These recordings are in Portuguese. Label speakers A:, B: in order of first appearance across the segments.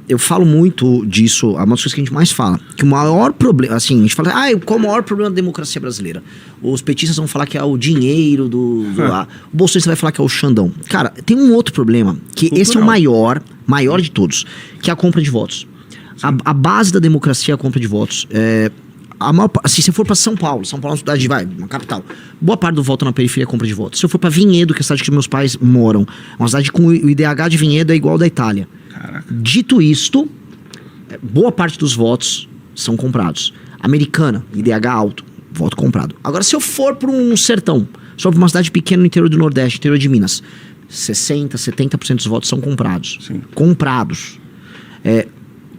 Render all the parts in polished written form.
A: eu falo muito disso, é uma das coisas que a gente mais fala. Que o maior problema, assim, a gente fala, qual o maior problema da democracia brasileira? Os petistas vão falar que é o dinheiro o bolsonarista vai falar que é o Xandão. Cara, tem um outro problema, que esse é o maior de todos, que é a compra de votos. A base da democracia é a compra de votos. Se você for pra São Paulo é uma cidade, uma capital, boa parte do voto na periferia é compra de votos. Se eu for pra Vinhedo, que é a cidade que meus pais moram, uma cidade com o IDH de Vinhedo é igual ao da Itália.
B: Caraca.
A: Dito isto, boa parte dos votos são comprados. Americana, IDH alto, voto comprado. Agora, se eu for para um sertão, só para uma cidade pequena no interior do Nordeste, interior de Minas, 60%, 70% dos votos são comprados.
B: Sim.
A: Comprados.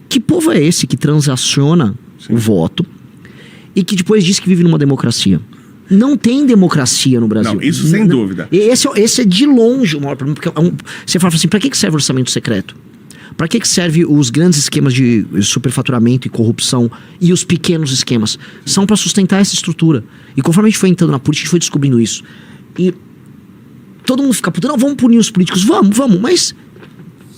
A: Que povo é esse que transaciona o voto e que depois diz que vive numa democracia? Não tem democracia no Brasil.
B: Não, isso sem dúvida.
A: Esse é de longe o maior problema. Porque você fala assim, pra que serve o orçamento secreto? Pra que serve os grandes esquemas de superfaturamento e corrupção e os pequenos esquemas? São pra sustentar essa estrutura. E conforme a gente foi entrando na política, a gente foi descobrindo isso. E todo mundo fica puto, não, vamos punir os políticos, vamos, mas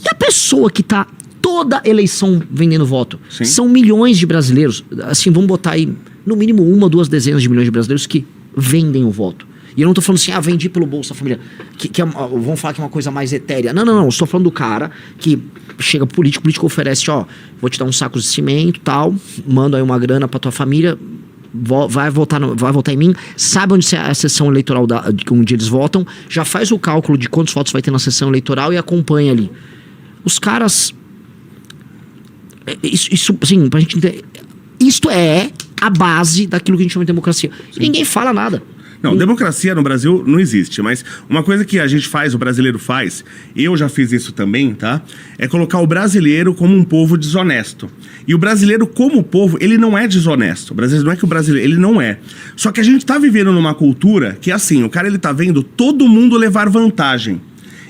A: e a pessoa que tá toda eleição vendendo voto?
B: Sim.
A: São milhões de brasileiros, assim, vamos botar aí no mínimo 1 ou 2 dezenas de milhões de brasileiros que vendem o voto. E eu não tô falando assim, vendi pelo Bolsa Família, vamos falar que é uma coisa mais etérea. Não, eu estou falando do cara que chega pro político, o político oferece, vou te dar uns sacos de cimento, tal, mando aí uma grana pra tua família, vai votar em mim, sabe onde é a sessão eleitoral onde eles votam, já faz o cálculo de quantos votos vai ter na sessão eleitoral e acompanha ali. Os caras... Isso assim, pra gente entender, isto é a base daquilo que a gente chama de democracia. E ninguém fala nada.
B: Não, democracia no Brasil não existe, mas uma coisa que a gente faz, o brasileiro faz, eu já fiz isso também, tá? É colocar o brasileiro como um povo desonesto. E o brasileiro como povo, ele não é desonesto. O brasileiro não é que o brasileiro, ele não é. Só que a gente tá vivendo numa cultura que assim, o cara ele tá vendo todo mundo levar vantagem.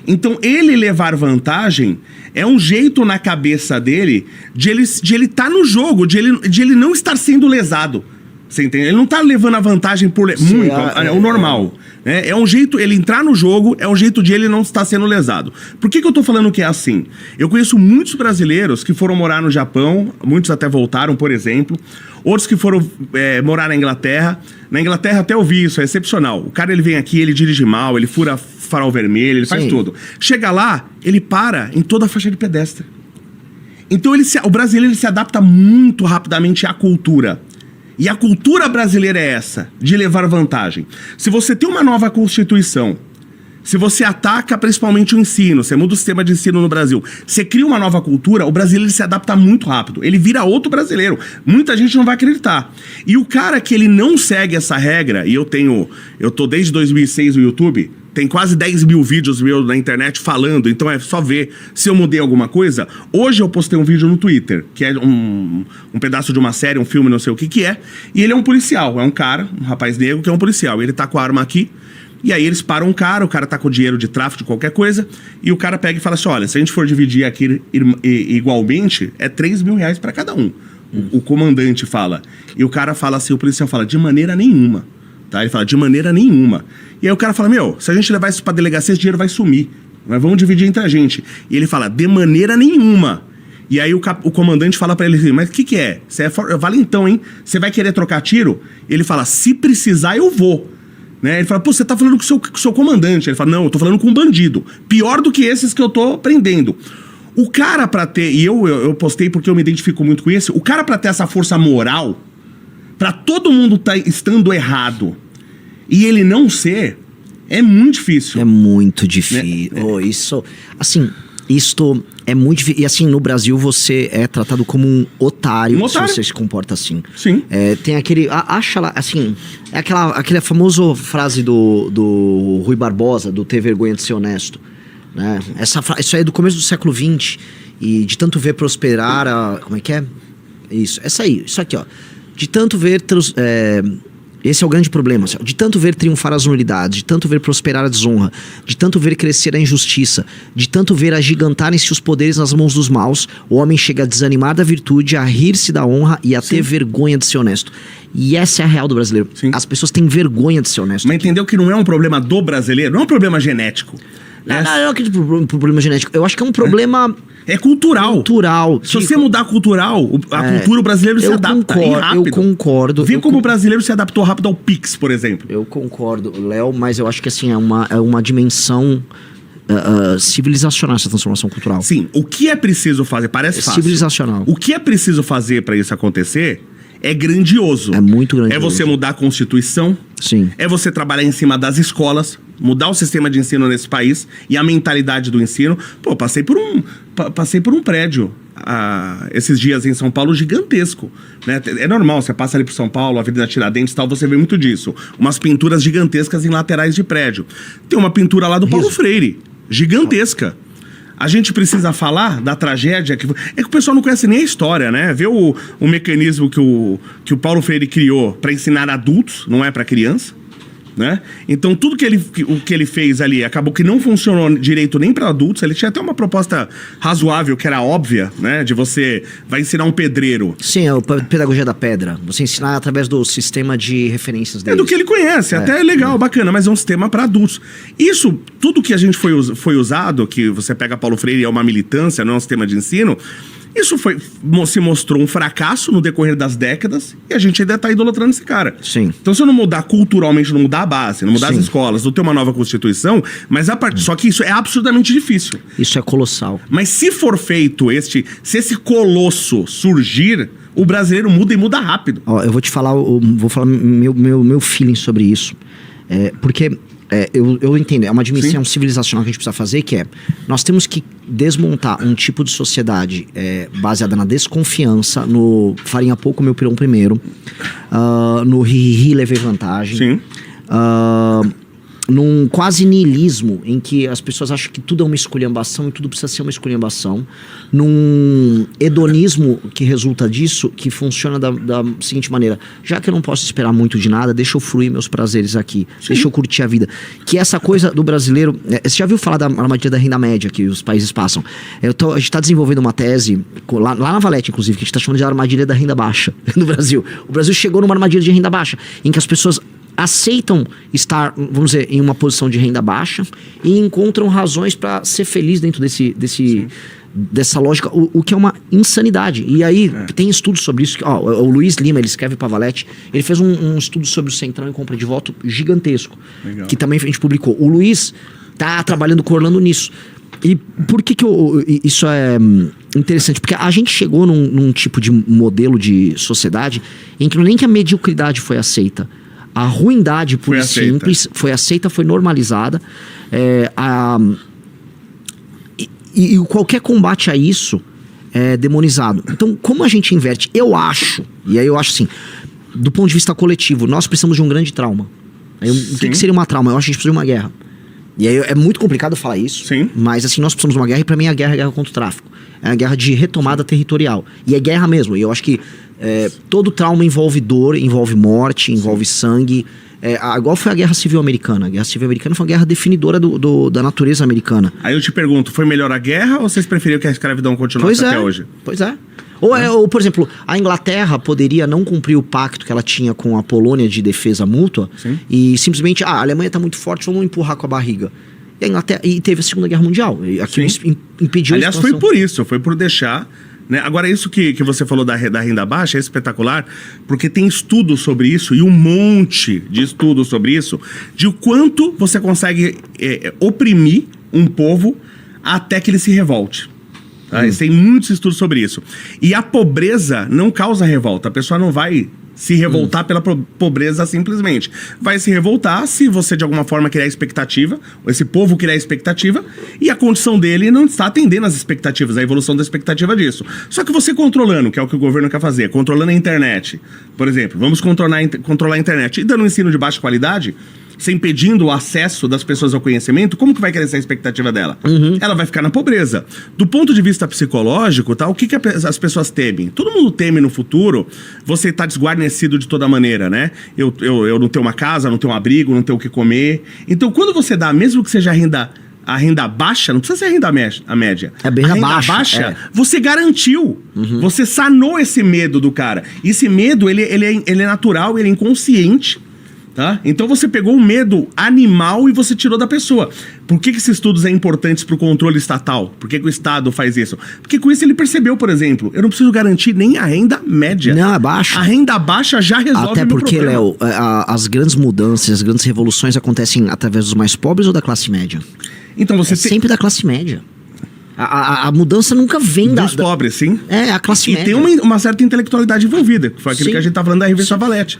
B: Então ele levar vantagem é um jeito na cabeça dele de ele tá no jogo, de ele não estar sendo lesado. Você entende? Ele não tá levando a vantagem por muito, é o normal. É um jeito, ele entrar no jogo, é um jeito de ele não estar sendo lesado. Por que eu tô falando que é assim? Eu conheço muitos brasileiros que foram morar no Japão, muitos até voltaram, por exemplo. Outros que foram morar na Inglaterra. Na Inglaterra até eu vi isso, é excepcional. O cara, ele vem aqui, ele dirige mal, ele fura farol vermelho, ele faz tudo. Chega lá, ele para em toda a faixa de pedestre. Então o brasileiro ele se adapta muito rapidamente à cultura. E a cultura brasileira é essa, de levar vantagem. Se você tem uma nova Constituição, se você ataca principalmente o ensino, você muda o sistema de ensino no Brasil, você cria uma nova cultura, o brasileiro se adapta muito rápido. Ele vira outro brasileiro. Muita gente não vai acreditar. E o cara que ele não segue essa regra, e eu tô desde 2006 no YouTube, tem quase 10 mil vídeos meus na internet falando, então é só ver se eu mudei alguma coisa. Hoje eu postei um vídeo no Twitter, que é um pedaço de uma série, um filme, não sei o que é, e ele é um policial, é um cara, um rapaz negro que é um policial. Ele tá com a arma aqui, e aí eles param o cara tá com dinheiro de tráfico, de qualquer coisa, e o cara pega e fala assim, olha, se a gente for dividir aqui igualmente, é 3 mil reais pra cada um. O comandante fala. E o cara fala assim, o policial fala, de maneira nenhuma. Tá? Ele fala, de maneira nenhuma. E aí o cara fala, se a gente levar isso pra delegacia, esse dinheiro vai sumir. Nós vamos dividir entre a gente. E ele fala, de maneira nenhuma. E aí o comandante fala pra ele assim, mas o que é? Você é valentão, hein? Você vai querer trocar tiro? Ele fala, se precisar, eu vou. Né? Ele fala, você tá falando com o seu comandante. Ele fala, não, eu tô falando com um bandido. Pior do que esses que eu tô prendendo. O cara pra ter, e eu postei porque eu me identifico muito com esse, o cara pra ter essa força moral, pra todo mundo tá estando errado e ele não ser, é muito difícil.
A: É muito difícil. Né? Isso, assim, isto é muito difícil. E assim, no Brasil você é tratado como um otário, se você se comporta assim.
B: Sim.
A: Tem aquele, acha lá, assim, é aquela famosa frase do Rui Barbosa, do ter vergonha de ser honesto. Né? Isso aí é do começo do século XX. E de tanto ver prosperar como é que é? Isso aqui, ó. De tanto ver... esse é o grande problema. De tanto ver triunfar as nulidades, de tanto ver prosperar a desonra, de tanto ver crescer a injustiça, de tanto ver agigantarem-se os poderes nas mãos dos maus, o homem chega a desanimar da virtude, a rir-se da honra e a ter vergonha de ser honesto. E essa é a real do brasileiro. Sim. As pessoas têm vergonha de ser honesto.
B: Mas entendeu que não é um problema do brasileiro? Não é um problema genético.
A: Não é aquele problema genético. Eu acho que é um problema
B: É cultural.
A: Cultural.
B: Se você mudar a cultura, o brasileiro se adapta rápido.
A: Eu concordo.
B: Vê como o brasileiro se adaptou rápido ao Pix, por exemplo.
A: Eu concordo, Léo, mas eu acho que assim, é uma dimensão civilizacional essa transformação cultural.
B: Sim, o que é preciso fazer? Parece fácil.
A: Civilizacional.
B: O que é preciso fazer para isso acontecer é grandioso.
A: É muito grandioso.
B: É você mudar a Constituição.
A: Sim.
B: É você trabalhar em cima das escolas, mudar o sistema de ensino nesse país e a mentalidade do ensino. Pô, passei por um prédio esses dias em São Paulo gigantesco, né? É normal, você passa ali por São Paulo, Avenida Tiradentes e tal, você vê muito disso. Umas pinturas gigantescas em laterais de prédio. Tem uma pintura lá do Paulo Freire, gigantesca. A gente precisa falar da tragédia que... É que o pessoal não conhece nem a história, né? Vê o mecanismo que o Paulo Freire criou para ensinar adultos, não é para criança, né? Então tudo que ele fez ali acabou que não funcionou direito nem para adultos. Ele tinha até uma proposta razoável, que era óbvia, né? De você vai ensinar um pedreiro.
A: Sim, a pedagogia da pedra. Você ensinar através do sistema de referências dele.
B: É do que ele conhece, até é legal, bacana, mas é um sistema para adultos. Isso, tudo que a gente foi usado, que você pega Paulo Freire, é uma militância, não é um sistema de ensino. Isso se mostrou um fracasso no decorrer das décadas e a gente ainda tá idolatrando esse cara.
A: Sim.
B: Então, se eu não mudar culturalmente, não mudar a base, não mudar as escolas, não ter uma nova Constituição, mas só que isso é absurdamente difícil.
A: Isso é colossal.
B: Mas se for feito se esse colosso surgir, o brasileiro muda e muda rápido.
A: Ó, eu vou te falar, vou falar meu feeling sobre isso. Porque eu entendo, é uma dimensão civilizacional que a gente precisa fazer, que nós temos que desmontar um tipo de sociedade baseada na desconfiança, no farinha pouco, meu pirão primeiro, no ri levei vantagem.
B: Sim.
A: Num quase niilismo, em que as pessoas acham que tudo é uma esculhambação e tudo precisa ser uma esculhambação, num hedonismo que resulta disso, que funciona da seguinte maneira: já que eu não posso esperar muito de nada, deixa eu fruir meus prazeres aqui, deixa eu curtir a vida. Que essa coisa do brasileiro... Você já viu falar da armadilha da renda média que os países passam? A gente está desenvolvendo uma tese, lá na Valete, inclusive, que a gente está chamando de armadilha da renda baixa no Brasil. O Brasil chegou numa armadilha de renda baixa, em que as pessoas aceitam estar, vamos dizer, em uma posição de renda baixa e encontram razões para ser feliz dentro dessa lógica, o que é uma insanidade. E aí tem estudos sobre isso. O Luiz Lima, ele escreve para a Valete, ele fez um estudo sobre o Centrão e compra de voto gigantesco. Legal. Que também a gente publicou. O Luiz tá trabalhando com o Orlando nisso. E por que isso é interessante? Porque a gente chegou num tipo de modelo de sociedade em que nem que a mediocridade foi aceita. A ruindade pura e simples foi aceita, foi normalizada. E qualquer combate a isso é demonizado. Então, como a gente inverte? Eu acho assim, do ponto de vista coletivo, nós precisamos de um grande trauma. O que seria uma trauma? Eu acho que a gente precisa de uma guerra. E aí é muito complicado falar isso. Sim. Mas assim, nós precisamos de uma guerra, e pra mim a guerra é a guerra contra o tráfico. É a guerra de retomada territorial. E é guerra mesmo. E eu acho que todo trauma envolve dor, envolve morte, envolve sangue. Igual foi a Guerra Civil Americana. A Guerra Civil Americana foi uma guerra definidora da natureza americana.
B: Aí eu te pergunto, foi melhor a guerra ou vocês preferiram que a escravidão continuasse até hoje?
A: Pois é. Ou, por exemplo, a Inglaterra poderia não cumprir o pacto que ela tinha com a Polônia de defesa mútua e simplesmente, a Alemanha está muito forte, vamos empurrar com a barriga. E a Inglaterra, e teve a Segunda Guerra Mundial. E aquilo impediu a expansão.
B: Aliás, foi por isso, foi por deixar... Né? Agora, isso que você falou da renda baixa é espetacular, porque tem estudos sobre isso, e um monte de estudos sobre isso, de o quanto você consegue oprimir um povo até que ele se revolte. Tá? Tem muitos estudos sobre isso. E a pobreza não causa revolta. A pessoa não vai se revoltar pela pobreza simplesmente. Vai se revoltar se você de alguma forma criar expectativa, ou esse povo criar expectativa, e a condição dele não está atendendo às expectativas, a evolução da expectativa disso. Só que você controlando, que é o que o governo quer fazer, controlando a internet, por exemplo, vamos controlar a internet e dando um ensino de baixa qualidade, você impedindo o acesso das pessoas ao conhecimento, como que vai crescer a expectativa dela? Ela vai ficar na pobreza. Do ponto de vista psicológico, tá, o que as pessoas temem? Todo mundo teme no futuro você estar desguarnecido de toda maneira, né? Eu não tenho uma casa, não tenho um abrigo, não tenho o que comer. Então, quando você dá, mesmo que seja a renda baixa, não precisa ser a média.
A: É bem a renda baixa.
B: Você garantiu. Você sanou esse medo do cara. E esse medo, ele é natural, ele é inconsciente. Tá? Então você pegou o medo animal e você tirou da pessoa. Por que esses estudos são importantes para o controle estatal? Por que o Estado faz isso? Porque com isso ele percebeu, por exemplo, eu não preciso garantir nem a renda média.
A: Não, é baixa.
B: A renda baixa já resolve
A: Até
B: o meu
A: porque,
B: problema.
A: Léo, as grandes mudanças, as grandes revoluções acontecem através dos mais pobres ou da classe média?
B: Então você tem...
A: Sempre da classe média. A mudança nunca vem
B: Dos pobres, sim.
A: É, a classe
B: E
A: média.
B: tem uma certa intelectualidade envolvida, que foi aquilo
A: Sim.
B: que a gente tá falando da revista Valete.